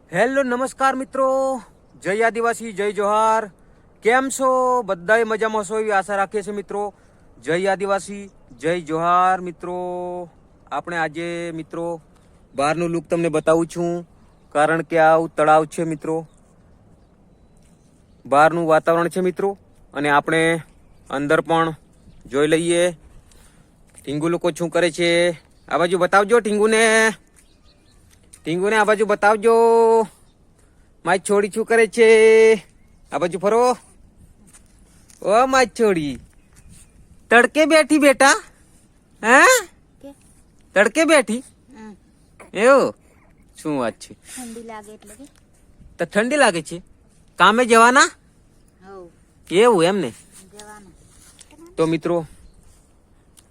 Hello નમસ્કાર મિત્રો, જય આદિવાસી, જય જોહાર. કેમ છો બધાય? મજામાં છો એવી આશા રાખીએ છીએ મિત્રો. જય આદિવાસી, જય જોહાર. મિત્રો આપણે આજે મિત્રો બહારનું લુક તમને બતાવું છું, કારણ કે આવું તળાવ છે મિત્રો, બહારનું વાતાવરણ છે મિત્રો. અને આપણે અંદર પણ જોઈ લઈએ ઢીંગુ લોકો શું કરે છે. આ બાજુ બતાવજો ઢીંગુને, ઢીંગુને આ બાજુ બતાવજો. મારી છોડી શું કરે છે? આ બાજુ ફરો. ઓ મારી છોડી તડકે બેઠી બેટા? હે તડકે બેઠી? એવું શું વાત છે? ઠંડી લાગે એટલે કે તો ઠંડી લાગે છે, કામે જવાના? એવું એમ ને? જવાનું. તો મિત્રો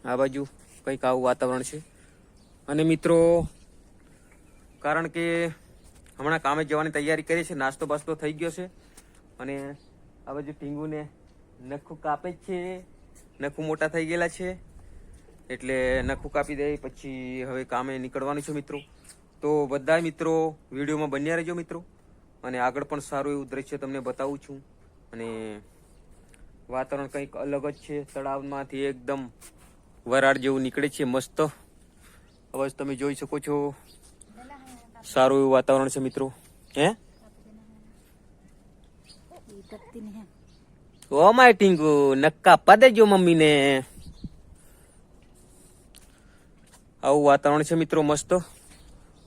આ બાજુ કંઈક આવું વાતાવરણ છે. અને મિત્રો કારણ કે હમણાં કામે જવાની તૈયારી કરી છે, નાસ્તો બાસ્તો થઈ ગયો છે. અને આ બાજુ ટીંગુને નખું કાપે જ છે, નખું મોટા થઈ ગયેલા છે એટલે નખું કાપી દે પછી હવે કામે નીકળવાનું છે મિત્રો. તો બધા મિત્રો વિડીયોમાં બન્યા રહેજો મિત્રો, અને આગળ પણ સારું એવું દ્રશ્ય તમને બતાવું છું. અને વાતાવરણ કંઈક અલગ જ છે, તળાવમાંથી એકદમ વરાળ જેવું નીકળે છે, મસ્ત અવાજ તમે જોઈ શકો છો. સારું એવું વાતાવરણ છે મિત્રો. હે ઓ માય ટીંગુ, નક્કા આપવા દેજો મમ્મીને. આવું વાતાવરણ છે મિત્રો મસ્ત.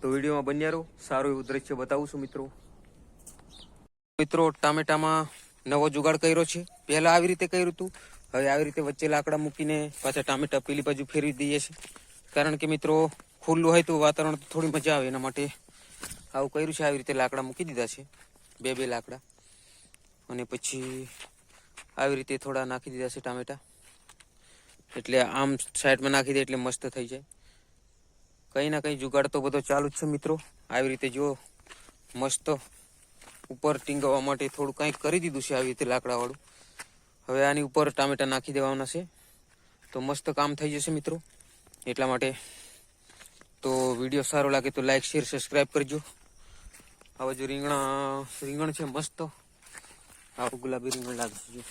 તો વિડીયોમાં બન્યા રહો, સારું એવું દ્રશ્ય બતાવું છું મિત્રો. મિત્રો ટામેટામાં નવો જુગાડ કર્યો છે. પહેલા આવી રીતે કર્યું હતું, હવે આવી રીતે વચ્ચે લાકડા મૂકીને પાછા ટામેટા પેલી બાજુ ફેરવી દઈએ છે. કારણ કે મિત્રો ખુલ્લું હોય તો વાતાવરણ થોડી મજા આવે, એના માટે આવું કર્યું છે. આવી રીતે લાકડા મૂકી દીધા છે, બે લાકડા, અને પછી આવી રીતે થોડા નાખી દીધા છે ટામેટા. એટલે આમ સાઈડમાં નાખી દે એટલે મસ્ત થઈ જાય. કંઈ ના કંઈ જુગાડ તો બધો ચાલુ જ છે મિત્રો. આવી રીતે જો મસ્ત ઉપર ટીંગવા માટે થોડું કંઈક કરી દીધું છે આવી રીતે લાકડાવાળું. હવે આની ઉપર ટામેટા નાખી દેવાના છે તો મસ્ત કામ થઈ જશે મિત્રો. એટલા માટે તો વિડીયો સારો લાગે તો લાઈક, શેર, સબસ્ક્રાઈબ કરજો. આ બાજુ રીંગણ છે મસ્ત, આવું ગુલાબી રીંગણ લાગે છે.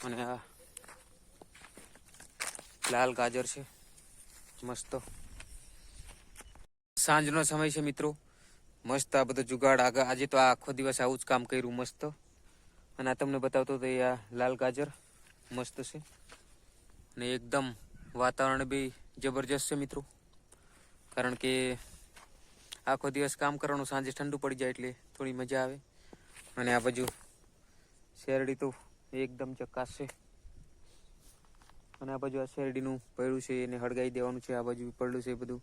અને આ લાલ ગાજર છે મસ્ત. સાંજનો સમય છે મિત્રો, મસ્ત આ બધો જુગાડ આગળ. આજે તો આ આખો દિવસ આવું જ કામ કર્યું મસ્ત. અને આ તમને બતાવતો તો આ લાલ ગાજર મસ્ત છે. અને એકદમ વાતાવરણ બી જબરજસ્ત છે મિત્રો, કારણ કે આખો દિવસ કામ કરવાનું, સાંજે ઠંડુ પડી જાય એટલે થોડી મજા આવે. અને આ બાજુ શેરડી તો એકદમ ચકાસ છે. અને આ બાજુ આ શેરડીનું પડ્યું છે, એને હળગાઈ દેવાનું છે. આ બાજુ પડ્યું છે બધું.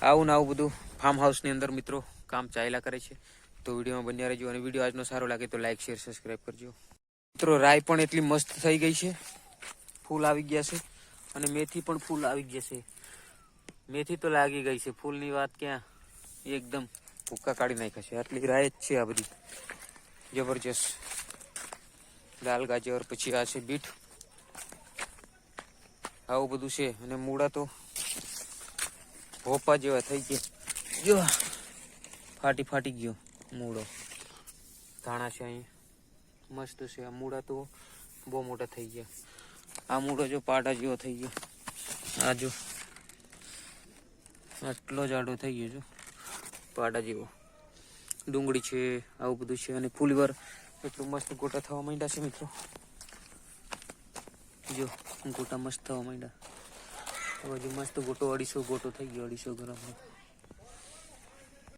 આવું ને આવું બધું ફાર્મ હાઉસની અંદર મિત્રો કામ ચાલ્યા કરે છે. તો વિડીયોમાં બન્યા રહેજો. અને વિડીયો આજનો સારો લાગે તો લાઈક, શેર, સબસ્ક્રાઈબ કરજો મિત્રો. રાઈ પણ એટલી મસ્ત થઈ ગઈ છે, ફૂલ આવી ગયા છે. અને મેથી પણ ફૂલ આવી ગયા છે. મેથી તો લાગી ગઈ છે, ફૂલની વાત ક્યાં, એકદમ ભૂક્કા કાઢી નાખ્યા છે. આટલી રાય જ છે આ બધી જબરજસ્ત. લાલ ગાજર, પછી આ છે બીટ, આવું બધું છે. અને મૂળા તો ભોપા જેવા થઈ ગયા, જો ફાટી ગયો મૂળો. ધાણા છે અહીં મસ્ત છે. આ મૂળા તો બહુ મોટા થઈ ગયા. આ મૂળો જો પાટા જેવો થઈ ગયો. આ જો આટલો જાડો થઈ ગયો જો પાટા જેવો. ડુંગળી છે, આવું બધું છે. અને ફૂલીવાર એટલું મસ્ત ગોટા થવા માંડ્યા છે મિત્રો. જો ગોટા મસ્ત થવા માંડ્યા. હવે મસ્ત ગોટો 250 ગોટો થઈ ગયો, 250 ગ્રામનો.